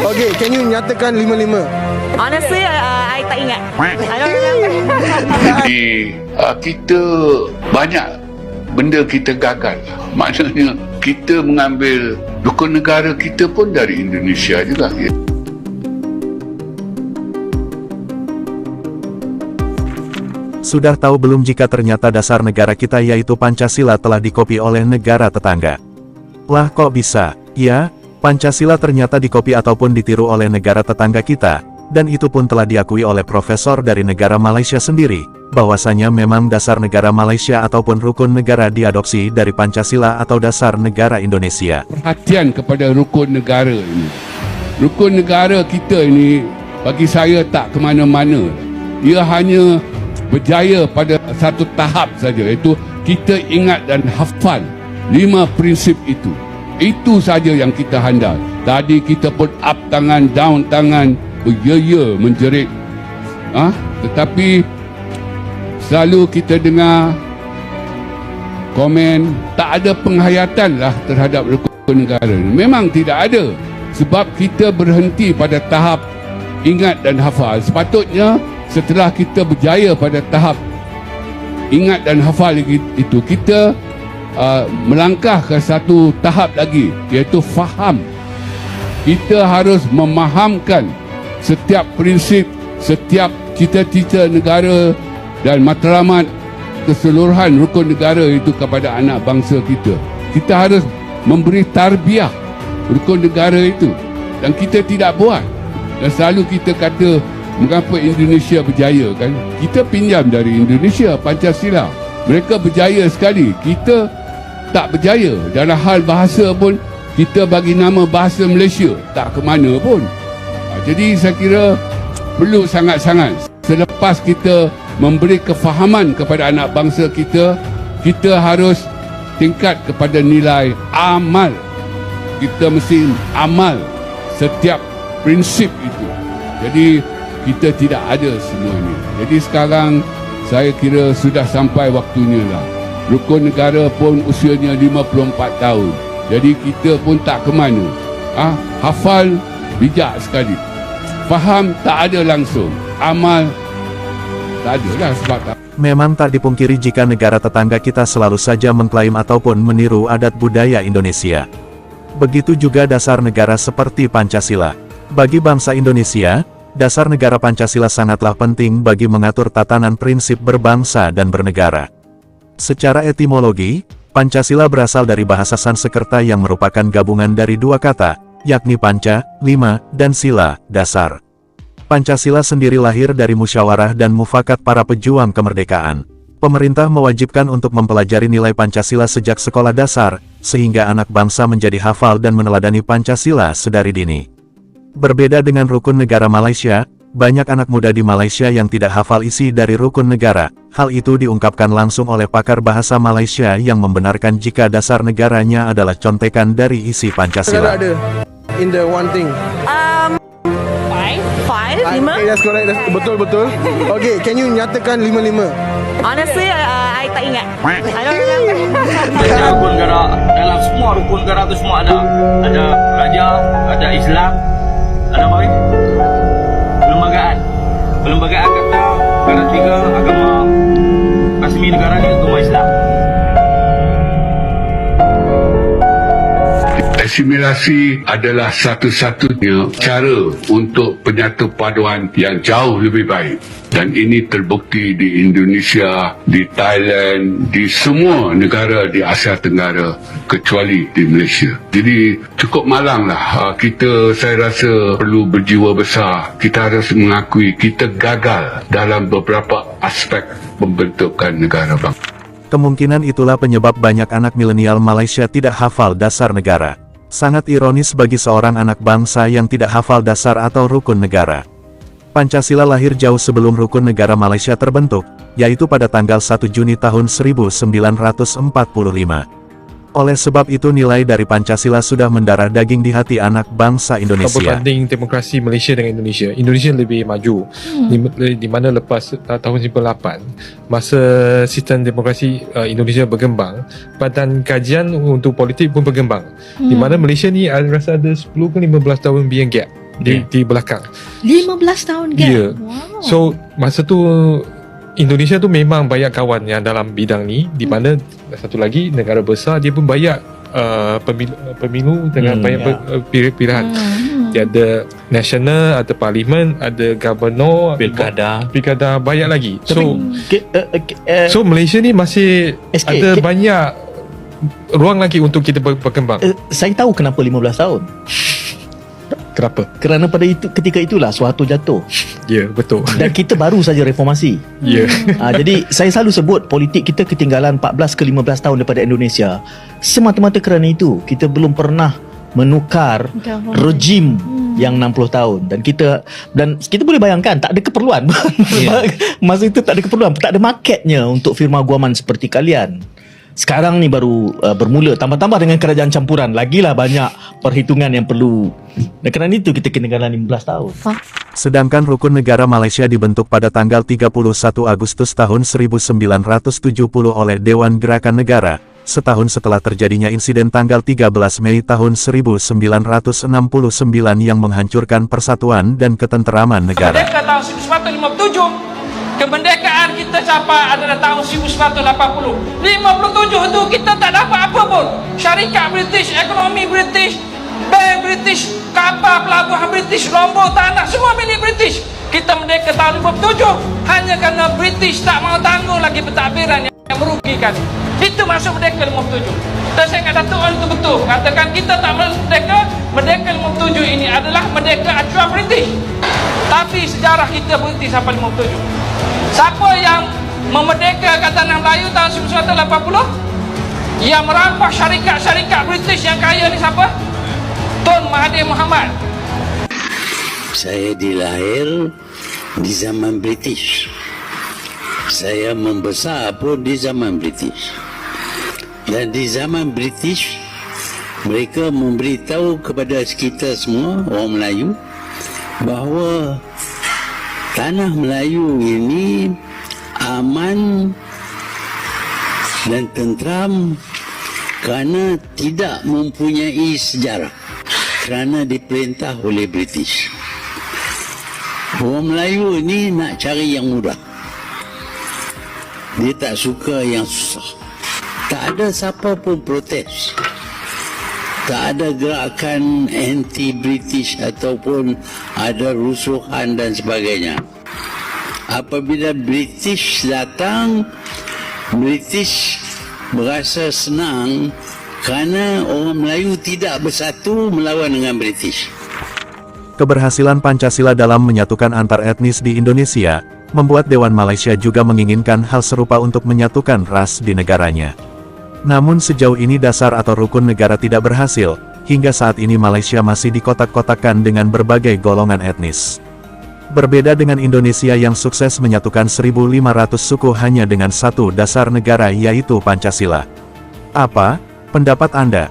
Okay, can you nyatakan 5-5? Honestly, I tak ingat. I don't remember. Jadi kita banyak benda kita gagal. Maksudnya kita mengambil rukun negara kita pun dari Indonesia juga. Sudah tahu belum jika ternyata dasar negara kita yaitu Pancasila telah dikopi oleh negara tetangga? Lah kok bisa? Ya, Pancasila ternyata dikopi ataupun ditiru oleh negara tetangga kita, dan itu pun telah diakui oleh profesor dari negara Malaysia sendiri, bahwasanya memang dasar negara Malaysia ataupun rukun negara diadopsi dari Pancasila atau dasar negara Indonesia. Perhatian kepada rukun negara ini. Rukun negara kita ini bagi saya tak ke mana-mana. Ia hanya berjaya pada satu tahap saja, iaitu kita ingat dan hafal 5 prinsip itu. Itu saja yang kita handal. Tadi kita pun up tangan, down tangan, menjerit. Tetapi selalu kita dengar komen tak ada penghayatan lah terhadap rukun negara. Memang tidak ada, sebab kita berhenti pada tahap ingat dan hafal. Sepatutnya setelah kita berjaya pada tahap ingat dan hafal itu, kita melangkah ke satu tahap lagi, iaitu faham. Kita harus memahamkan setiap prinsip, setiap cita-cita negara dan matlamat keseluruhan rukun negara itu kepada anak bangsa kita. Kita harus memberi tarbiyah rukun negara itu, dan kita tidak buat. Dan selalu kita kata, mengapa Indonesia berjaya kan? Kita pinjam dari Indonesia Pancasila. Mereka berjaya sekali. Kita tak berjaya. Dalam hal bahasa pun kita bagi nama bahasa Malaysia tak ke mana pun. Jadi saya kira perlu sangat-sangat selepas kita memberi kefahaman kepada anak bangsa kita, kita harus tingkat kepada nilai amal. Kita mesti amal setiap prinsip itu. Jadi kita tidak ada semua ini. Jadi sekarang saya kira sudah sampai waktunya lah. Rukun negara pun usianya 54 tahun. Jadi kita pun tak ke mana. Hafal bijak sekali. Faham tak ada langsung. Amal tak ada lah sebab tak. Memang tak dipungkiri jika negara tetangga kita selalu saja mengklaim ataupun meniru adat budaya Indonesia. Begitu juga dasar negara seperti Pancasila. Bagi bangsa Indonesia, dasar negara Pancasila sangatlah penting bagi mengatur tatanan prinsip berbangsa dan bernegara. Secara etimologi, Pancasila berasal dari bahasa Sanskerta yang merupakan gabungan dari dua kata, yakni panca, 5, dan sila, dasar. Pancasila sendiri lahir dari musyawarah dan mufakat para pejuang kemerdekaan. Pemerintah mewajibkan untuk mempelajari nilai Pancasila sejak sekolah dasar, sehingga anak bangsa menjadi hafal dan meneladani Pancasila sedari dini. Berbeda dengan rukun negara Malaysia, banyak anak muda di Malaysia yang tidak hafal isi dari rukun negara. Hal itu diungkapkan langsung oleh pakar bahasa Malaysia yang membenarkan jika dasar negaranya adalah contekan dari isi Pancasila. Ada in the one thing. Five, 5. Okay, that's correct. Betul. Okay, can you nyatakan 5-5? Honestly, I tak ingat. I don't remember. Ada rukun negara, dalam semua rukun negara tu semua ada. Ada raja, ada Islam, ada apa ni? Perlembagaan kata ada 3 agama rasmi negara ni, agama Islam. Asimilasi adalah satu-satunya cara untuk penyatu paduan yang jauh lebih baik. Dan ini terbukti di Indonesia, di Thailand, di semua negara di Asia Tenggara kecuali di Malaysia. Jadi cukup malanglah saya rasa perlu berjiwa besar. Kita harus mengakui kita gagal dalam beberapa aspek pembentukan negara bangsa. Kemungkinan itulah penyebab banyak anak milenial Malaysia tidak hafal dasar negara. Sangat ironis bagi seorang anak bangsa yang tidak hafal dasar atau rukun negara. Pancasila lahir jauh sebelum rukun negara Malaysia terbentuk, yaitu pada tanggal 1 Juni tahun 1945. Oleh sebab itu nilai dari Pancasila sudah mendarah daging di hati anak bangsa Indonesia. Berbanding demokrasi Malaysia dengan Indonesia, Indonesia lebih maju. Di mana lepas tahun 98, masa sistem demokrasi Indonesia berkembang, Badan Kajian untuk Politik pun berkembang. Di mana Malaysia ni rasa ada 10 ke 15 tahun being gap. di belakang. 15 tahun gap. Ya. Wow. So masa tu Indonesia tu memang banyak kawan yang dalam bidang ni, di mana satu lagi negara besar dia pun banyak pemilu dengan banyak pilihan. Dia ada national, ada parlimen, ada governor, pilkada banyak lagi. So Malaysia ni masih ada banyak ruang lagi untuk kita berkembang. Saya tahu kenapa 15 tahun. Kenapa? Kerana pada ketika itulah Suharto jatuh. Ya, betul. Dan kita baru saja reformasi. Ya. Jadi saya selalu sebut politik kita ketinggalan 14 ke 15 tahun daripada Indonesia. Semata-mata kerana itu kita belum pernah menukar rejim yang 60 tahun, dan kita boleh bayangkan tak ada keperluan. Masa itu tak ada keperluan, tak ada marketnya untuk firma guaman seperti kalian. Sekarang ni baru bermula, tambah-tambah dengan kerajaan campuran, lagilah banyak perhitungan yang perlu. Dan kerana itu kita ketinggalan 15 tahun. Sedangkan Rukun Negara Malaysia dibentuk pada tanggal 31 Agustus tahun 1970 oleh Dewan Gerakan Negara, setahun setelah terjadinya insiden tanggal 13 Mei tahun 1969 yang menghancurkan persatuan dan ketenteraman negara. Merdeka tahun 1957, kemerdekaan kita capai adalah tahun 1980. 57 tu kita tak dapat apa pun. Syarikat British, ekonomi British, bank British, kapal pelabuhan British, lombok tanah, semua milik British. Kita merdeka tahun 57 hanya kerana British tak mahu tanggung lagi pentadbiran yang merugikan. Itu maksud merdeka 57. Dan saya ingat Datuk Wan itu betul katakan kita tak merdeka. Merdeka 57 ini adalah merdeka acuan British. Tapi sejarah kita berhenti sampai 57. Siapa yang memerdekakan tanah Melayu tahun 1980? Yang merampas syarikat-syarikat British yang kaya ni siapa? Tun Mahathir Mohamad. Saya dilahir di zaman British. Saya membesar pun di zaman British. Dan di zaman British, mereka memberitahu kepada kita semua, orang Melayu, bahawa tanah Melayu ini aman dan tentram kerana tidak mempunyai sejarah, kerana diperintah oleh British. Orang Melayu ini nak cari yang mudah. Dia tak suka yang susah. Tak ada siapa pun protes. Tak ada gerakan anti-British ataupun ada rusuhan dan sebagainya. Apabila British datang, British berasa senang kerana orang Melayu tidak bersatu melawan dengan British. Keberhasilan Pancasila dalam menyatukan antar etnis di Indonesia, membuat Dewan Malaysia juga menginginkan hal serupa untuk menyatukan ras di negaranya. Namun sejauh ini dasar atau rukun negara tidak berhasil, hingga saat ini Malaysia masih dikotak-kotakan dengan berbagai golongan etnis. Berbeda dengan Indonesia yang sukses menyatukan 1.500 suku hanya dengan satu dasar negara yaitu Pancasila. Apa pendapat Anda?